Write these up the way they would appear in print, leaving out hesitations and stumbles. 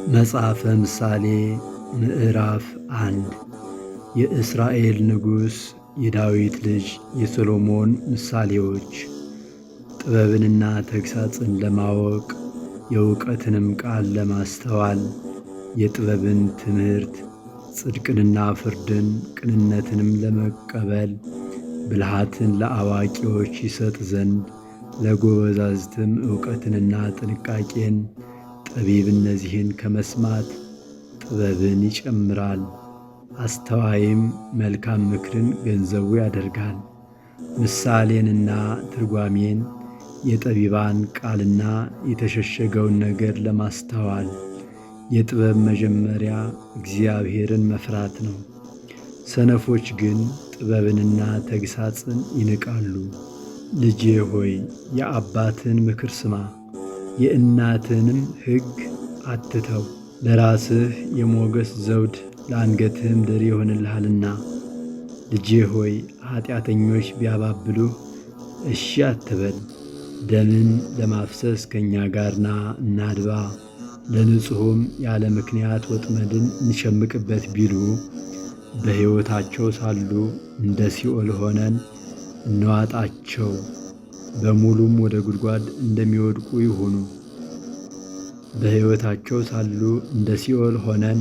መጽሐፈ ምሳሌ ምዕራፍ 1 የእስራኤል ንጉሥ የዳዊት ልጅ የሰሎሞን ምሳሌዎች። ጥበብንና ተግሣጽን ለማወቅ የእውቀትንም ቃል ለማስተዋል የጥበብን ትምህርት ጽድቅንና ፍርድን ቅንነትንም ለመቀበል ብልሃትን ለአዋቂዎች ይሰጥ ዘንድ ለጎበዛዝትም እውቀትንና ጥንቃቄን ጠቢብ እነዚህን ከመስማት ጥበብን ይጨምራል። አስተዋይም መልካም ምክርን ገንዘቡ ያደርጋል። ምሳሌንና ትርጓሜን የጠቢባን ቃልና የተሸሸገውን ነገር ለማስተዋል የጥበብ መጀመሪያ እግዚአብሔርን መፍራት ነው። ሰነፎች ግን ጥበብንና ተግሣጽን ይንቃሉ። ልጄ ሆይ የአባትን ምክር ስማ፣ የእናትንም ሕግ አትተው። ለራስህ የሞገስ ዘውድ ለአንገትህም ድር ይሆንልሃልና። ልጄ ሆይ ኀጢአተኞች ቢያባብሉህ እሺ አትበል። ደምን ለማፍሰስ ከእኛ ጋር ና እናድባ፣ ለንጹሑም ያለ ምክንያት ወጥመድን እንሸምቅበት ቢሉ በሕይወታቸው ሳሉ እንደ ሲኦል ሆነን እንዋጣቸው፣ በሙሉም ወደ ጉድጓድ እንደሚወድቁ ይሁኑ። በሕይወታቸው ሳሉ እንደ ሲኦል ሆነን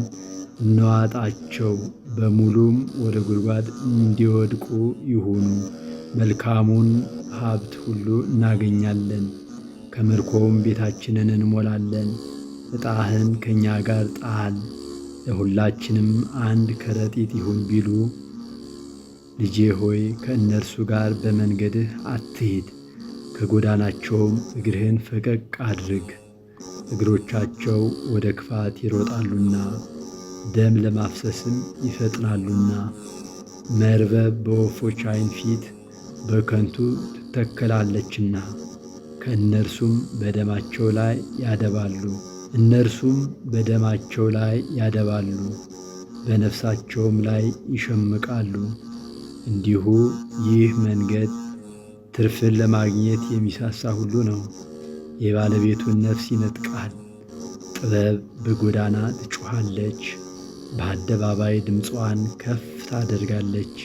እንዋጣቸው፣ በሙሉም ወደ ጉድጓድ እንዲወድቁ ይሁኑ። መልካሙን ሀብት ሁሉ እናገኛለን፣ ከምርኮውም ቤታችንን እንሞላለን። ዕጣህን ከእኛ ጋር ጣል፣ ለሁላችንም አንድ ከረጢት ይሁን ቢሉ ልጄ ሆይ ከእነርሱ ጋር በመንገድህ አትሂድ፣ ከጎዳናቸውም እግርህን ፈቀቅ አድርግ። እግሮቻቸው ወደ ክፋት ይሮጣሉና ደም ለማፍሰስም ይፈጥናሉና። መርበብ በወፎች ዓይን ፊት በከንቱ ትተከላለችና ከእነርሱም በደማቸው ላይ ያደባሉ። እነርሱም በደማቸው ላይ ያደባሉ፣ በነፍሳቸውም ላይ ይሸምቃሉ። እንዲሁ ይህ መንገድ ትርፍን ለማግኘት የሚሳሳ ሁሉ ነው፣ የባለቤቱን ነፍስ ይነጥቃል። ጥበብ በጎዳና ትጮኻለች፣ በአደባባይ ድምፅዋን ከፍ ታደርጋለች።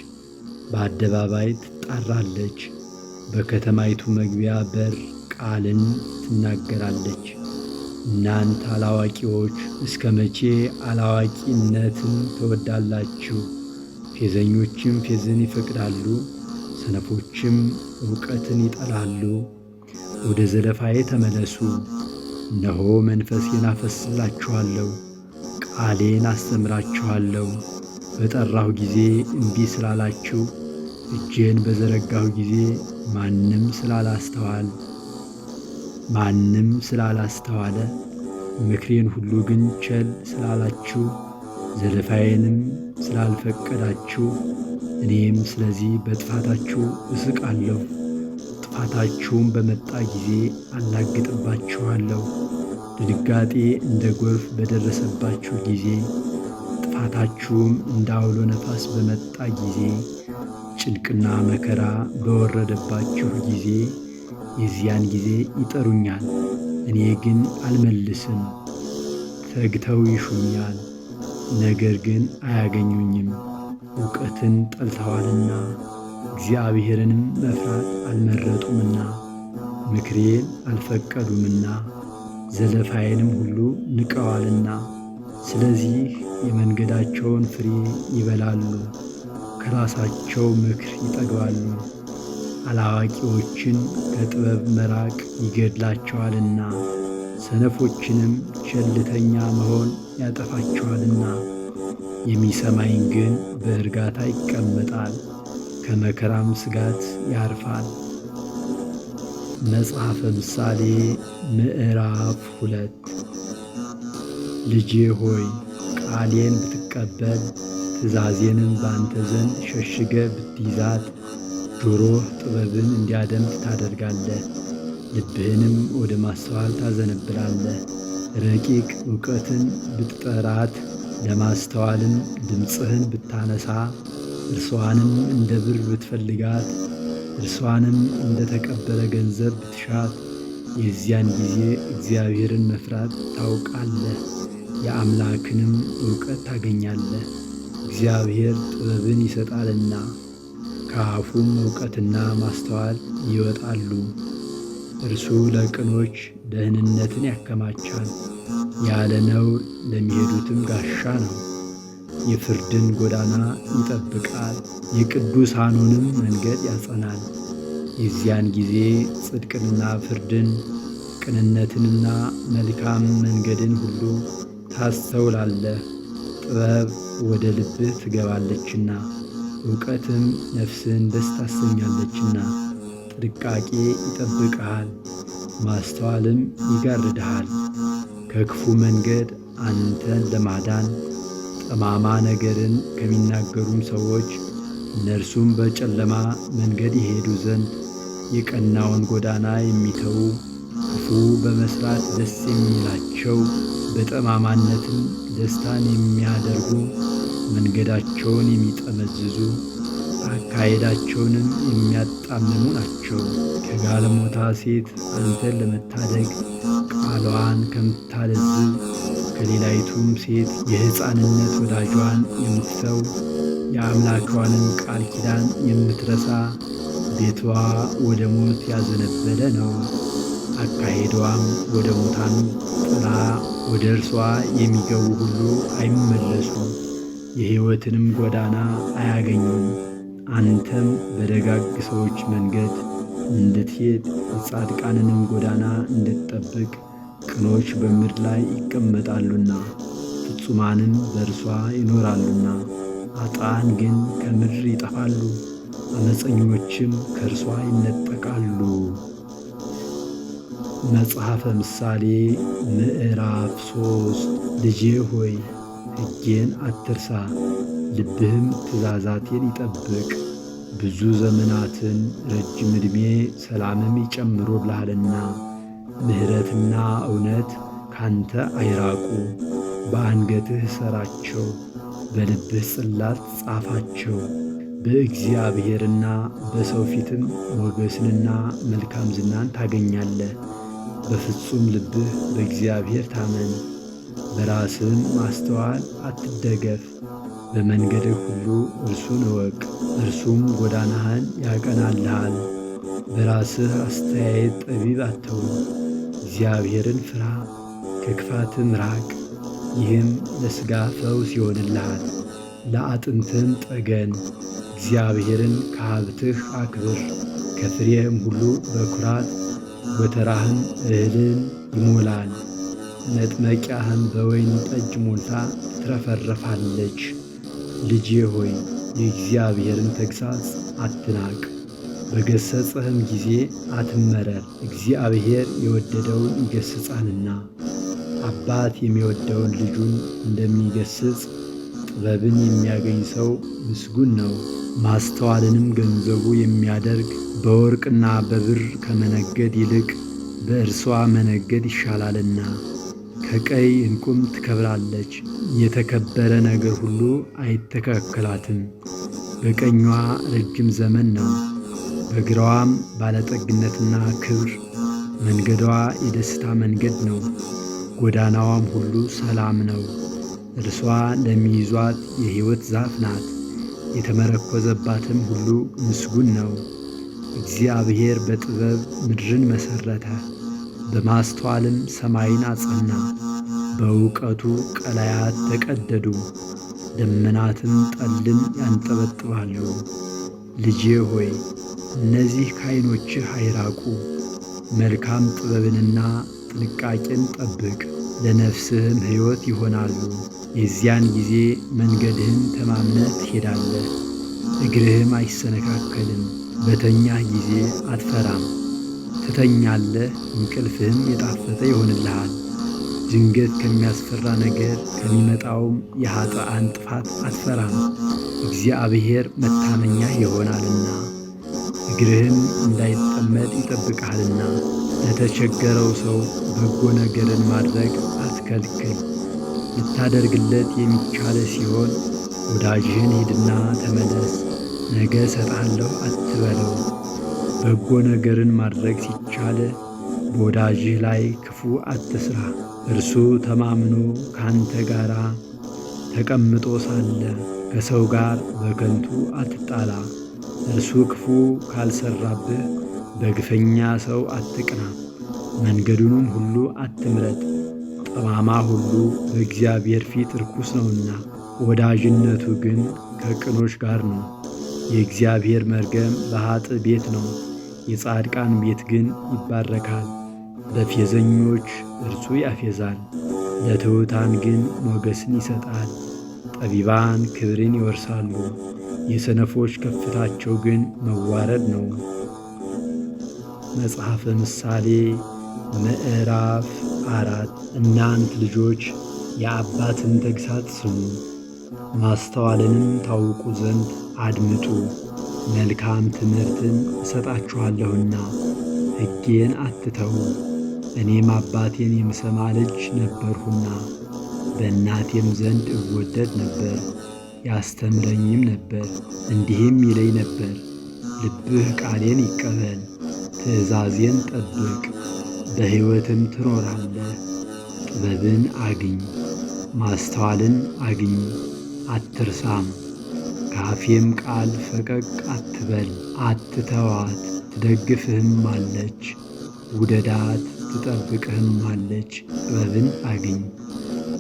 በአደባባይ ትጣራለች፣ በከተማይቱ መግቢያ በር ቃልን ትናገራለች። እናንተ አላዋቂዎች እስከ መቼ አላዋቂነትን ትወዳላችሁ? ፌዘኞችም ፌዝን ይፈቅዳሉ፣ ሰነፎችም እውቀትን ይጠላሉ። ወደ ዘለፋዬ ተመለሱ፣ እነሆ መንፈሴን አፈስስላችኋለሁ፣ ቃሌን አስተምራችኋለሁ። በጠራሁ ጊዜ እምቢ ስላላችሁ፣ እጄን በዘረጋሁ ጊዜ ማንም ስላላስተዋለ፣ ምክሬን ሁሉ ግን ቸል ስላላችሁ፣ ዘለፋዬንም ስላልፈቀዳችሁ፣ እኔም ስለዚህ በጥፋታችሁ እስቃለሁ። ጥፋታችሁም በመጣ ጊዜ አላግጥባችኋለሁ። ድንጋጤ እንደ ጎርፍ በደረሰባችሁ ጊዜ፣ ጥፋታችሁም እንደ አውሎ ነፋስ በመጣ ጊዜ፣ ጭንቅና መከራ በወረደባችሁ ጊዜ፣ የዚያን ጊዜ ይጠሩኛል፣ እኔ ግን አልመልስም። ተግተው ይሹኛል፣ ነገር ግን አያገኙኝም። እውቀትን ጠልተዋልና እግዚአብሔርንም መፍራት አልመረጡምና፣ ምክሬን አልፈቀዱምና ዘለፋዬንም ሁሉ ንቀዋልና። ስለዚህ የመንገዳቸውን ፍሬ ይበላሉ፣ ከራሳቸው ምክር ይጠግባሉ። አላዋቂዎችን ከጥበብ መራቅ ይገድላቸዋልና፣ ሰነፎችንም ቸልተኛ መሆን ያጠፋቸዋልና። የሚሰማኝ ግን በእርጋታ ይቀመጣል፣ ከመከራም ስጋት ያርፋል። መጽሐፈ ምሳሌ ምዕራፍ 2 ልጄ ሆይ ቃሌን ብትቀበል ትእዛዜንም ባንተ ዘንድ ሸሽገ ብትይዛት፣ ጆሮህ ጥበብን እንዲያደምጥ ታደርጋለህ፣ ልብህንም ወደ ማስተዋል ታዘነብላለህ። ረቂቅ እውቀትን ብትጠራት፣ ለማስተዋልም ድምፅህን ብታነሳ፣ እርሷንም እንደ ብር ብትፈልጋት፣ እርሷንም እንደ ተቀበረ ገንዘብ ብትሻት፣ የዚያን ጊዜ እግዚአብሔርን መፍራት ታውቃለህ፣ የአምላክንም ዕውቀት ታገኛለህ። እግዚአብሔር ጥበብን ይሰጣልና ከአፉም ዕውቀትና ማስተዋል ይወጣሉ። እርሱ ለቅኖች ደህንነትን ያከማቻል፣ ያለ ነውር ለሚሄዱትም ጋሻ ነው። የፍርድን ጎዳና ይጠብቃል፣ የቅዱሳኑንም መንገድ ያጸናል። የዚያን ጊዜ ጽድቅንና ፍርድን፣ ቅንነትንና መልካም መንገድን ሁሉ ታስተውላለህ። ጥበብ ወደ ልብህ ትገባለችና ዕውቀትም ነፍስህን ደስ ታሰኛለችና። ጥንቃቄ ይጠብቅሃል፣ ማስተዋልም ይጋርድሃል። ከክፉ መንገድ አንተን ለማዳን ጠማማ ነገርን ከሚናገሩም ሰዎች እነርሱም በጨለማ መንገድ ይሄዱ ዘንድ የቀናውን ጎዳና የሚተዉ ክፉ በመሥራት ደስ የሚላቸው በጠማማነትም ደስታን የሚያደርጉ መንገዳቸውን የሚጠመዝዙ አካሄዳቸውንም የሚያጣምሙ ናቸው። ከጋለሞታ ሴት አንተን ለመታደግ ቃሏን ከምታለዝብ ከሌላይቱም ሴት የሕፃንነት ወዳጇን የምትተው የአምላክዋንም ቃል ኪዳን የምትረሳ ቤቷ ወደ ሞት ያዘነበለ ነው። አካሄዷም ወደ ሙታን ጥላ ወደ እርሷ የሚገቡ ሁሉ አይመለሱም፣ የሕይወትንም ጎዳና አያገኙም። አንተም በደጋግ ሰዎች መንገድ እንድትሄድ የጻድቃንንም ጎዳና እንድትጠብቅ ቅኖች በምድር ላይ ይቀመጣሉና ፍጹማንም በእርሷ ይኖራሉና። ኃጥአን ግን ከምድር ይጠፋሉ፣ ዓመፀኞችም ከእርሷ ይነጠቃሉ። መጽሐፈ ምሳሌ ምዕራፍ 3 ልጄ ሆይ ሕጌን አትርሳ፣ ልብህም ትእዛዛቴን ይጠብቅ። ብዙ ዘመናትን ረጅም ዕድሜ ሰላምም ይጨምሩልሃልና። ምሕረትና እውነት ካንተ አይራቁ። በአንገትህ እሰራቸው፣ በልብህ ጽላት ጻፋቸው። በእግዚአብሔርና በሰው ፊትም ሞገስንና መልካም ዝናን ታገኛለህ። በፍጹም ልብህ በእግዚአብሔር ታመን፣ በራስህም ማስተዋል አትደገፍ። በመንገድህ ሁሉ እርሱን እወቅ፣ እርሱም ጎዳናህን ያቀናልሃል። በራስህ አስተያየት ጠቢብ አትሁን፣ እግዚአብሔርን ፍራ፣ ከክፋትም ራቅ። ይህም ለሥጋ ፈውስ ይሆንልሃል፣ ለአጥንትም ጠገን። እግዚአብሔርን ከሀብትህ አክብር፣ ከፍሬህም ሁሉ በኵራት ጎተራህም እህልን ይሞላል። መጥመቂያህም በወይን ጠጅ ሞልታ ትትረፈረፋለች። ልጄ ሆይ የእግዚአብሔርን ተግሣጽ አትናቅ፣ በገሠጸህም ጊዜ አትመረር። እግዚአብሔር የወደደውን ይገሥጻልና አባት የሚወደውን ልጁን እንደሚገሥጽ ጥበብን የሚያገኝ ሰው ምስጉን ነው። ማስተዋልንም ገንዘቡ የሚያደርግ በወርቅና በብር ከመነገድ ይልቅ በእርሷ መነገድ ይሻላልና። ከቀይ ዕንቁም ትከብራለች፣ የተከበረ ነገር ሁሉ አይተካከላትም። በቀኟ ረጅም ዘመን ነው፣ በግራዋም ባለጠግነትና ክብር። መንገዷ የደስታ መንገድ ነው፣ ጎዳናዋም ሁሉ ሰላም ነው። እርሷ ለሚይዟት የሕይወት ዛፍ ናት፣ የተመረኰዘባትም ሁሉ ምስጉን ነው። እግዚአብሔር በጥበብ ምድርን መሠረተ፣ በማስተዋልም ሰማይን አጸና። በእውቀቱ ቀላያት ተቀደዱ፣ ደመናትም ጠልን ያንጠበጥባሉ። ልጄ ሆይ እነዚህ ከዓይኖችህ አይራቁ። መልካም ጥበብንና ጥንቃቄን ጠብቅ፣ ለነፍስህም ሕይወት ይሆናሉ። የዚያን ጊዜ መንገድህን ተማምነህ ትሄዳለህ፣ እግርህም አይሰነካከልም። በተኛህ ጊዜ አትፈራም፣ ትተኛለህ፣ እንቅልፍህም የጣፈጠ ይሆንልሃል። ድንገት ከሚያስፈራ ነገር ከሚመጣውም የኃጥአን ጥፋት አትፈራም፣ እግዚአብሔር መታመኛህ ይሆናልና እግርህም እንዳይጠመድ ይጠብቅሃልና። ለተቸገረው ሰው በጎ ነገርን ማድረግ አትከልክል። ልታደርግለት የሚቻለ ሲሆን ወዳጅህን ሂድና ተመለስ፣ ነገ እሰጥሃለሁ አትበለው። በጎ ነገርን ማድረግ ሲቻለ በወዳጅህ ላይ ክፉ አትሥራ። እርሱ ተማምኖ ካንተ ጋር ተቀምጦ ሳለ ከሰው ጋር በከንቱ አትጣላ። እርሱ ክፉ ካልሰራብህ በግፈኛ ሰው አትቅና። መንገዱንም ሁሉ አትምረጥ። ጠማማ ሁሉ በእግዚአብሔር ፊት ርኩስ ነውና፣ ወዳጅነቱ ግን ከቅኖች ጋር ነው። የእግዚአብሔር መርገም በኃጥእ ቤት ነው፣ የጻድቃን ቤት ግን ይባረካል። በፌዘኞች እርሱ ያፌዛል፣ ለትሑታን ግን ሞገስን ይሰጣል። ጠቢባን ክብርን ይወርሳሉ፣ የሰነፎች ከፍታቸው ግን መዋረድ ነው። መጽሐፈ ምሳሌ ምዕራፍ 4 እናንት ልጆች የአባትን ተግሣጽ ስሙ፣ ማስተዋልንም ታውቁ ዘንድ አድምጡ። መልካም ትምህርትን እሰጣችኋለሁና ሕጌን አትተዉ። እኔም አባቴን የምሰማ ልጅ ነበርሁና በእናቴም ዘንድ እወደድ ነበር። ያስተምረኝም ነበር፣ እንዲህም ይለኝ ነበር፣ ልብህ ቃሌን ይቀበል፣ ትእዛዜን ጠብቅ፣ በሕይወትም ትኖራለህ። ጥበብን አግኝ፣ ማስተዋልን አግኝ፣ አትርሳም። ከአፌም ቃል ፈቀቅ አትበል፣ አትተዋት፣ ትደግፍህም አለች። ውደዳት ትጠብቅህም አለች። ጥበብን አግኝ፣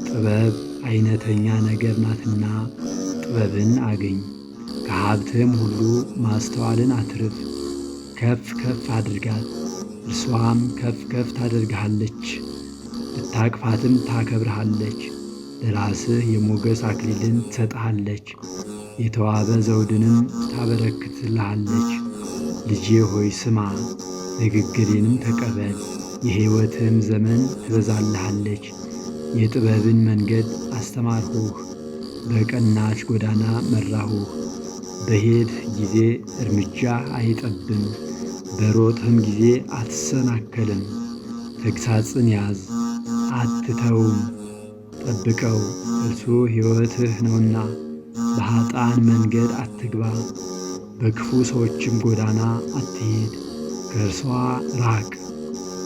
ጥበብ አይነተኛ ነገር ናትና ጥበብን አግኝ። ከሀብትህም ሁሉ ማስተዋልን አትርፍ። ከፍ ከፍ አድርጋት፣ እርሷም ከፍ ከፍ ታደርግሃለች። ብታቅፋትም ታከብርሃለች። ለራስህ የሞገስ አክሊልን ትሰጥሃለች፣ የተዋበ ዘውድንም ታበረክትልሃለች። ልጄ ሆይ ስማ፣ ንግግሬንም ተቀበል፣ የሕይወትህም ዘመን ትበዛልሃለች። የጥበብን መንገድ አስተማርሁህ፣ በቀናች ጎዳና መራሁህ። በሄድህ ጊዜ እርምጃህ አይጠብም፣ በሮጥህም ጊዜ አትሰናከልም። ተግሣጽን ያዝ አትተውም፣ ጠብቀው፣ እርሱ ሕይወትህ ነውና። በኀጥኣን መንገድ አትግባ፣ በክፉ ሰዎችም ጎዳና አትሄድ። ከእርሷ ራቅ፣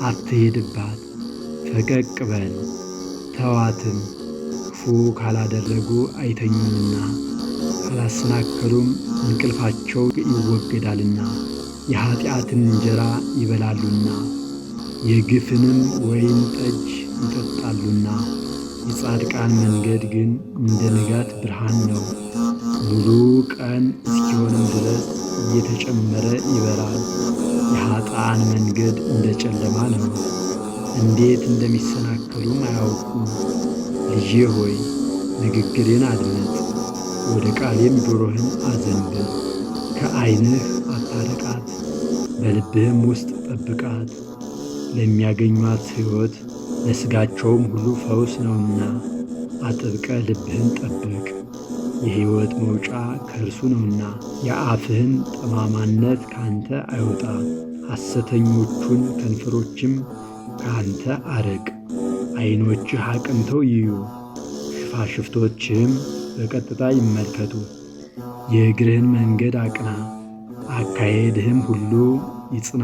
አትሄድባት። ፈቀቅ በል ተዋትም፣ ክፉ ካላደረጉ አይተኙምና ካላሰናከሉም እንቅልፋቸው ይወገዳልና። የኀጢአትን እንጀራ ይበላሉና የግፍንም ወይን ጠጅ ይጠጣሉና። የጻድቃን መንገድ ግን እንደ ንጋት ብርሃን ነው፣ ሙሉ ቀን እስኪሆንም ድረስ እየተጨመረ ይበራል። የኀጥኣን መንገድ እንደ ጨለማ ነው፣ እንዴት እንደሚሰናከሉም አያውቁም። ልጄ ሆይ ንግግሬን አድምጥ፣ ወደ ቃሌም ጆሮህን አዘንብል። ከዐይንህ አታርቃት፣ በልብህም ውስጥ ጠብቃት። ለሚያገኟት ሕይወት ለሥጋቸውም ሁሉ ፈውስ ነውና። አጥብቀ ልብህን ጠብቅ፣ የሕይወት መውጫ ከእርሱ ነውና። የአፍህን ጠማማነት ካንተ አይውጣ፣ ሐሰተኞቹን ከንፈሮችም ካንተ አርቅ። ዐይኖችህ አቅንተው ይዩ፣ ሽፋሽፍቶችህም በቀጥታ ይመልከቱ። የእግርህን መንገድ አቅና፣ አካሄድህም ሁሉ ይጽና።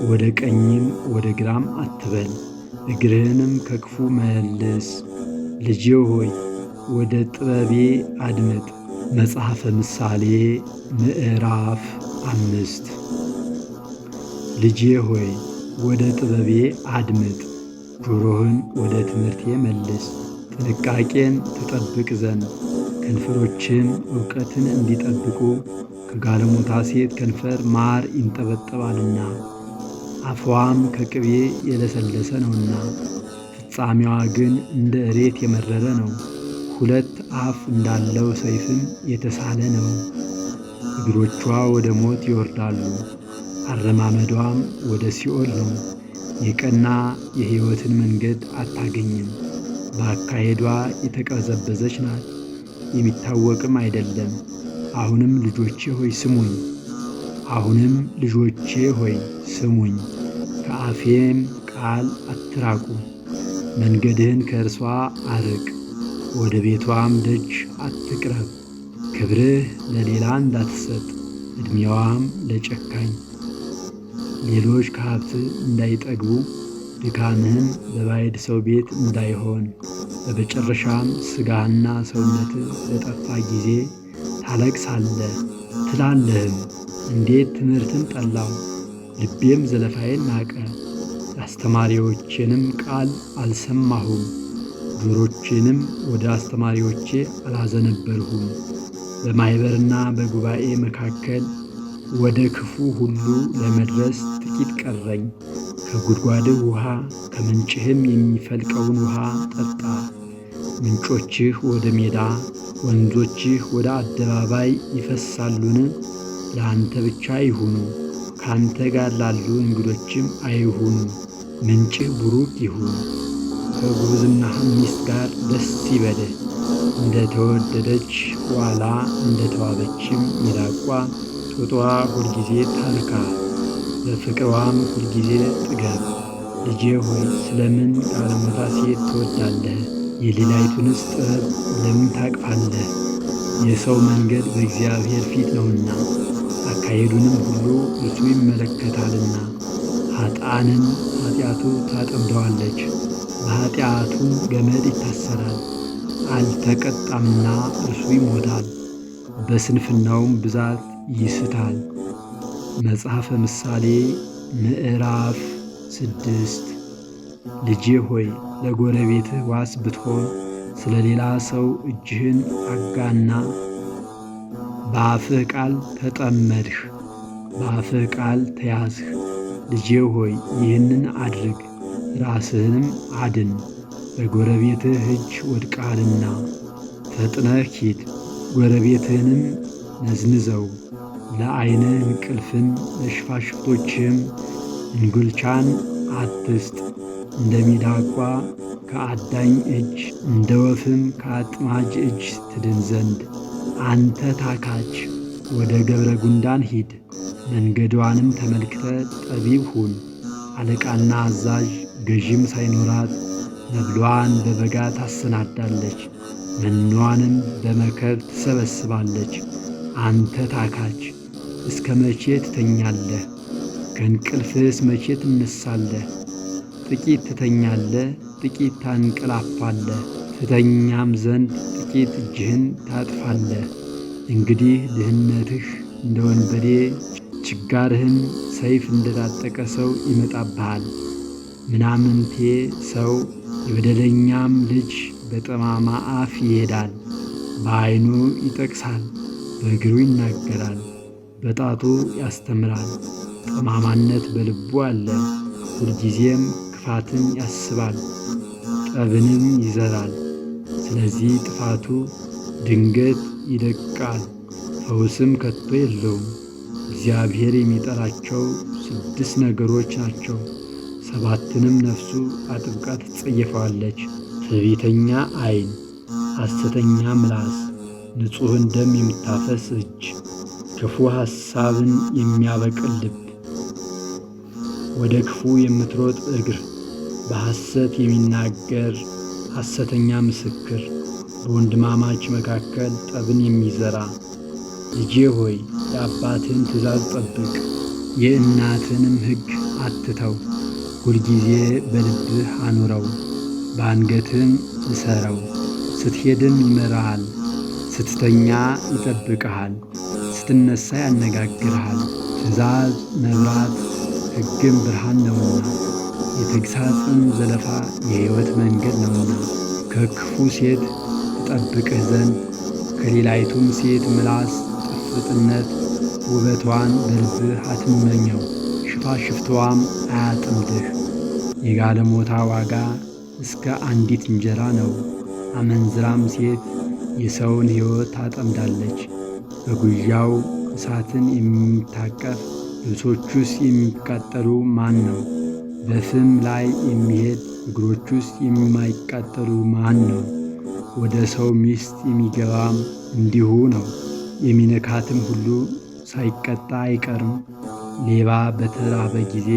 ወደ ቀኝም ወደ ግራም አትበል፣ እግርህንም ከክፉ መልስ። ልጄ ሆይ ወደ ጥበቤ አድምጥ። መጽሐፈ ምሳሌ ምዕራፍ 5 ልጄ ሆይ ወደ ጥበቤ አድምጥ፣ ጆሮህን ወደ ትምህርቴ መልስ። ጥንቃቄን ትጠብቅ ዘንድ ከንፈሮችም ዕውቀትን እንዲጠብቁ ከጋለሞታ ሴት ከንፈር ማር ይንጠበጠባልና አፍዋም ከቅቤ የለሰለሰ ነውና። ፍጻሜዋ ግን እንደ እሬት የመረረ ነው፣ ሁለት አፍ እንዳለው ሰይፍም የተሳለ ነው። እግሮቿ ወደ ሞት ይወርዳሉ፣ አረማመዷም ወደ ሲኦል ነው። የቀና የሕይወትን መንገድ አታገኝም፣ በአካሄዷ የተቀዘበዘች ናት፣ የሚታወቅም አይደለም። አሁንም ልጆቼ ሆይ ስሙኝ፣ አሁንም ልጆቼ ሆይ ስሙኝ፣ ከአፌም ቃል አትራቁ። መንገድህን ከእርሷ አርቅ፣ ወደ ቤቷም ደጅ አትቅረብ። ክብርህ ለሌላ እንዳትሰጥ፣ ዕድሜዋም ለጨካኝ። ሌሎች ከሀብት እንዳይጠግቡ ድካምህም በባዕድ ሰው ቤት እንዳይሆን። በመጨረሻም ሥጋህና ሰውነትህ በጠፋ ጊዜ ታለቅሳለህ ትላለህም፣ እንዴት ትምህርትን ጠላሁ፣ ልቤም ዘለፋዬን ናቀ። የአስተማሪዎቼንም ቃል አልሰማሁም፣ ጆሮቼንም ወደ አስተማሪዎቼ አላዘነበልሁም። በማኅበርና በጉባኤ መካከል ወደ ክፉ ሁሉ ለመድረስ ጥቂት ቀረኝ። ከጉድጓድህ ውሃ ከምንጭህም የሚፈልቀውን ውሃ ጠጣ። ምንጮችህ ወደ ሜዳ ወንዞችህ ወደ አደባባይ ይፈሳሉን? ለአንተ ብቻ ይሁኑ፣ ካንተ ጋር ላሉ እንግዶችም አይሁኑ። ምንጭህ ቡሩክ ይሁን። ከጉብዝናህም ሚስት ጋር ደስ ይበልህ። እንደ ተወደደች ዋላ እንደ ተዋበችም ሚዳቋ ጡትዋ ሁልጊዜ ታርካ፣ በፍቅሯም ሁልጊዜ ጥገብ። ልጄ ሆይ ስለምን ጋለሞታ ሴት ትወዳለህ? የሌላይቱንስ ጥበብ ለምን ታቅፋለህ? የሰው መንገድ በእግዚአብሔር ፊት ነውና አካሄዱንም ሁሉ እርሱ ይመለከታልና። ኃጥአንን ኃጢአቱ ታጠምደዋለች፣ በኃጢአቱም ገመድ ይታሰራል። አልተቀጣምና እርሱ ይሞታል፣ በስንፍናውም ብዛት ይስታል። መጽሐፈ ምሳሌ ምዕራፍ 6 ልጄ ሆይ ለጎረቤትህ ዋስ ብትሆን ስለ ሌላ ሰው እጅህን አጋና። በአፍህ ቃል ተጠመድህ፣ በአፍህ ቃል ተያዝህ። ልጄ ሆይ ይህንን አድርግ፣ ራስህንም አድን። በጎረቤትህ እጅ ወድቀሃልና ፈጥነህ ሂድ፣ ጎረቤትህንም ነዝንዘው። ለዓይንህ እንቅልፍን ለሽፋሽፍቶችህም እንጉልቻን አትስጥ። እንደ ሚዳቋ ከአዳኝ እጅ እንደ ወፍም ከአጥማጅ እጅ ትድን ዘንድ። አንተ ታካች ወደ ገብረ ጉንዳን ሂድ፣ መንገዷንም ተመልክተ ጠቢብ ሁን። አለቃና አዛዥ ገዥም ሳይኖራት መብሏን በበጋ ታሰናዳለች፣ መኗንም በመከር ትሰበስባለች። አንተ ታካች እስከ መቼ ትተኛለህ? ከእንቅልፍስ መቼ ትነሳለህ? ጥቂት ትተኛለህ፣ ጥቂት ታንቀላፋለህ፣ ትተኛም ዘንድ ጥቂት እጅህን ታጥፋለህ። እንግዲህ ድህነትህ እንደ ወንበዴ ችጋርህም ሰይፍ እንደታጠቀ ሰው ይመጣብሃል። ምናምንቴ ሰው የበደለኛም ልጅ በጠማማ አፍ ይሄዳል። በዓይኑ ይጠቅሳል፣ በእግሩ ይናገራል፣ በጣቱ ያስተምራል። ጠማማነት በልቡ አለ፣ ሁልጊዜም ክፋትን ያስባል፣ ጠብንም ይዘራል። ስለዚህ ጥፋቱ ድንገት ይደቃል፣ ፈውስም ከቶ የለውም። እግዚአብሔር የሚጠላቸው 6 ነገሮች ናቸው፣ 7ንም ነፍሱ አጥብቃ ትጸየፈዋለች። ትዕቢተኛ ዓይን፣ ሐሰተኛ ምላስ፣ ንጹሕን ደም የምታፈስ እጅ፣ ክፉ ሐሳብን የሚያበቅል ልብ፣ ወደ ክፉ የምትሮጥ እግር፣ በሐሰት የሚናገር ሐሰተኛ ምስክር፣ በወንድማማች መካከል ጠብን የሚዘራ። ልጄ ሆይ የአባትህን ትእዛዝ ጠብቅ፣ የእናትህንም ሕግ አትተው። ሁልጊዜ በልብህ አኑረው፣ በአንገትህም እሰረው። ስትሄድም ይመራሃል፣ ስትተኛ ይጠብቅሃል፣ ስትነሣ ያነጋግርሃል። ትእዛዝ መብራት ሕግም ብርሃን ነውና፣ የተግሣጽም ዘለፋ የሕይወት መንገድ ነውና። ከክፉ ሴት ትጠብቅህ ዘንድ ከሌላይቱም ሴት ምላስ ጥፍጥነት ውበቷን በልብህ አትመኘው፣ ሽፋሽፍትዋም አያጥምድህ። የጋለሞታ ዋጋ እስከ አንዲት እንጀራ ነው፣ አመንዝራም ሴት የሰውን ሕይወት ታጠምዳለች። በጉያው እሳትን የሚታቀፍ ልብሶቹስ የሚቃጠሉ ማን ነው? በፍም ላይ የሚሄድ እግሮቹስ የማይቃጠሉ ማን ነው? ወደ ሰው ሚስት የሚገባም እንዲሁ ነው፣ የሚነካትም ሁሉ ሳይቀጣ አይቀርም። ሌባ በተራበ ጊዜ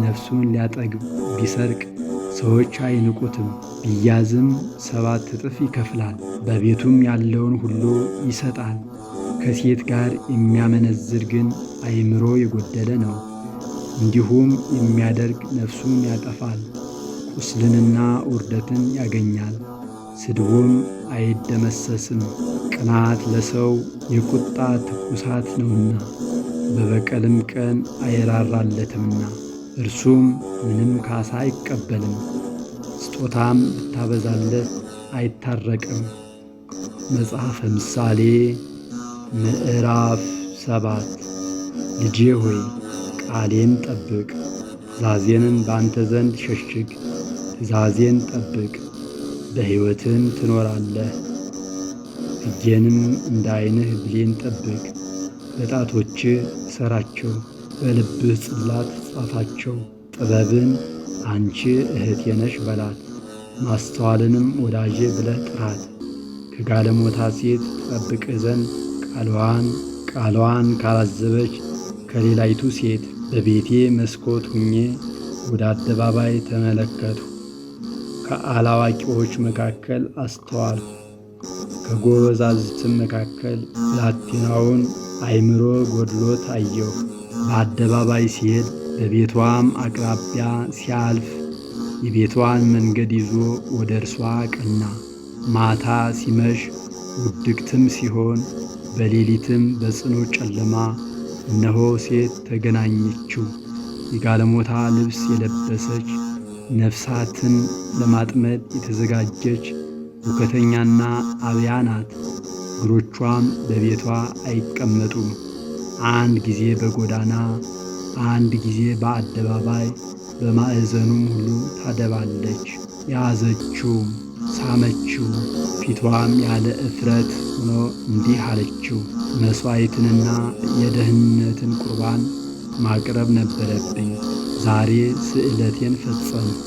ነፍሱን ሊያጠግብ ቢሰርቅ ሰዎች አይንቁትም፣ ቢያዝም 7 እጥፍ ይከፍላል፣ በቤቱም ያለውን ሁሉ ይሰጣል። ከሴት ጋር የሚያመነዝር ግን አእምሮ የጎደለ ነው፣ እንዲሁም የሚያደርግ ነፍሱን ያጠፋል። ቁስልንና ውርደትን ያገኛል፣ ስድቡም አይደመሰስም። ቅናት ለሰው የቁጣ ትኩሳት ነውና በበቀልም ቀን አይራራለትምና እርሱም ምንም ካሳ አይቀበልም። ስጦታም ብታበዛለት አይታረቅም። መጽሐፈ ምሳሌ ምዕራፍ 7 ልጄ ሆይ ቃሌን ጠብቅ፣ ትእዛዜንም በአንተ ዘንድ ሸሽግ። ትእዛዜን ጠብቅ በሕይወትም ትኖራለህ። ሕጌንም እንደ ዓይንህ ብሌን ጠብቅ። በጣቶችህ እሰራቸው፣ በልብህ ጽላት ጻፋቸው። ጥበብን አንቺ እህቴ ነሽ በላት፣ ማስተዋልንም ወዳጄ ብለህ ጥራት። ከጋለሞታ ሴት ትጠብቅህ ዘንድ ቃልዋን ካላዘበች ከሌላይቱ ሴት በቤቴ መስኮት ሁኜ ወደ አደባባይ ተመለከትሁ። ከአላዋቂዎች መካከል አስተዋልሁ፣ ከጎበዛዝትም መካከል ብላቴናውን አእምሮ ጎድሎት አየሁ። በአደባባይ ሲሄድ በቤቷም አቅራቢያ ሲያልፍ የቤቷን መንገድ ይዞ ወደ እርሷ ቀና። ማታ ሲመሽ ውድቅትም ሲሆን በሌሊትም በጽኑ ጨለማ እነሆ ሴት ተገናኘችው። የጋለሞታ ልብስ የለበሰች ነፍሳትን ለማጥመድ የተዘጋጀች ሁከተኛና አብያ ናት። እግሮቿም በቤቷ አይቀመጡም። አንድ ጊዜ በጎዳና አንድ ጊዜ በአደባባይ በማዕዘኑም ሁሉ ታደባለች። ያዘችውም ሳመችው፣ ፊቷም ያለ እፍረት ሆኖ እንዲህ አለችው፣ መሥዋዕትንና የደህንነትን ቁርባን ማቅረብ ነበረብኝ። ዛሬ ስእለቴን ፈጸምሁ።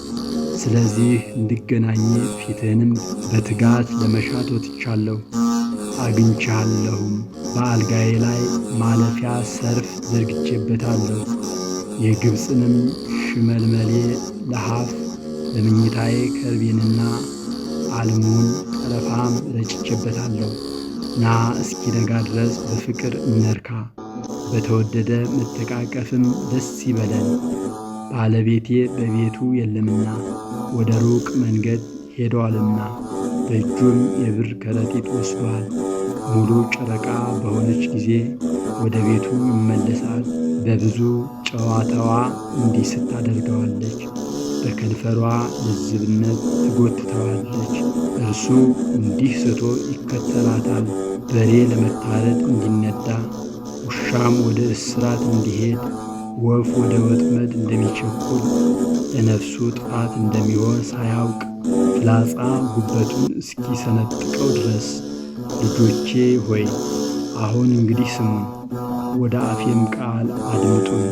ስለዚህ እንድገናኝ ፊትህንም በትጋት ለመሻት ወጥቻለሁ። አግኝቻለሁም። በአልጋዬ ላይ ማለፊያ ሰርፍ ዘርግቼበታለሁ። የግብፅንም ሽመልመሌ ለሐፍ በመኝታዬ ከርቤንና አልሙን ቀረፋም ረጭቼበታለሁ። ና እስኪነጋ ድረስ በፍቅር እንርካ፣ በተወደደ መተቃቀፍም ደስ ይበለን። ባለቤቴ በቤቱ የለምና ወደ ሩቅ መንገድ ሄዷልና በእጁም የብር ከረጢት ወስዷል። ሙሉ ጨረቃ በሆነች ጊዜ ወደ ቤቱ ይመለሳል። በብዙ ጨዋታዋ እንዲስት ታደርገዋለች፣ በከንፈሯ ልዝብነት ትጎትተዋለች። እርሱ እንዲህ ስቶ ይከተላታል። በሬ ለመታረድ እንዲነዳ፣ ውሻም ወደ እስራት እንዲሄድ፣ ወፍ ወደ ወጥመድ እንደሚቸኩል ለነፍሱ ጥፋት እንደሚሆን ሳያውቅ ፍላጻ ጉበቱን እስኪሰነጥቀው ድረስ። ልጆቼ ሆይ አሁን እንግዲህ ስሙኝ፣ ወደ አፌም ቃል አድምጡኝ።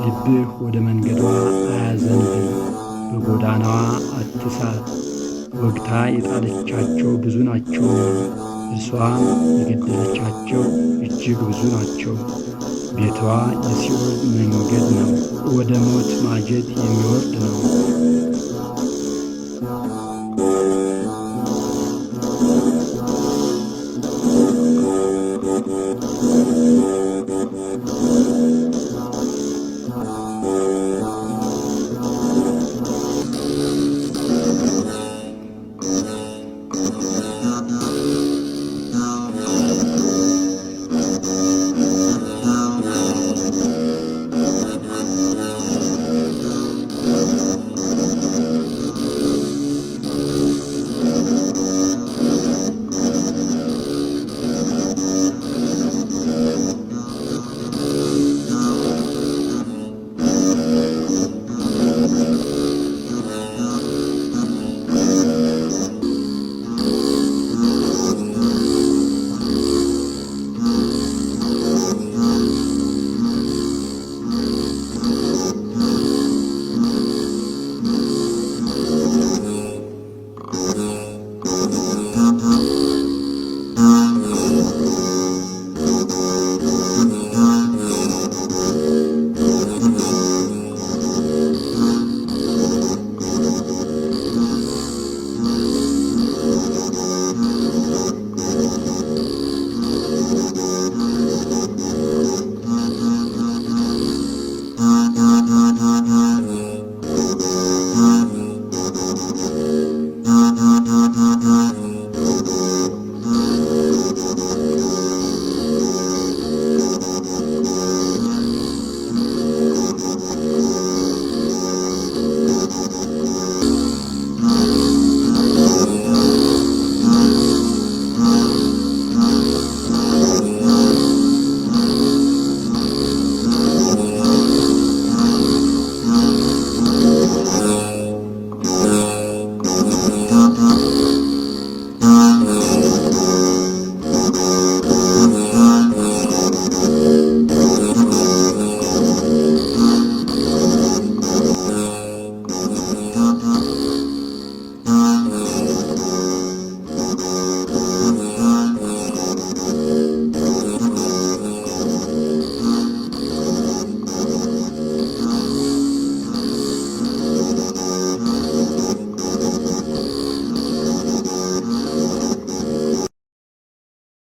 ልብህ ወደ መንገዷ አያዘንብል፣ በጎዳናዋ አትሳት። ወግታ የጣለቻቸው ብዙ ናቸውና እርሷም የገደለቻቸው እጅግ ብዙ ናቸው። ቤቷ የሲኦል መንገድ ነው፣ ወደ ሞት ማጀት የሚወርድ ነው።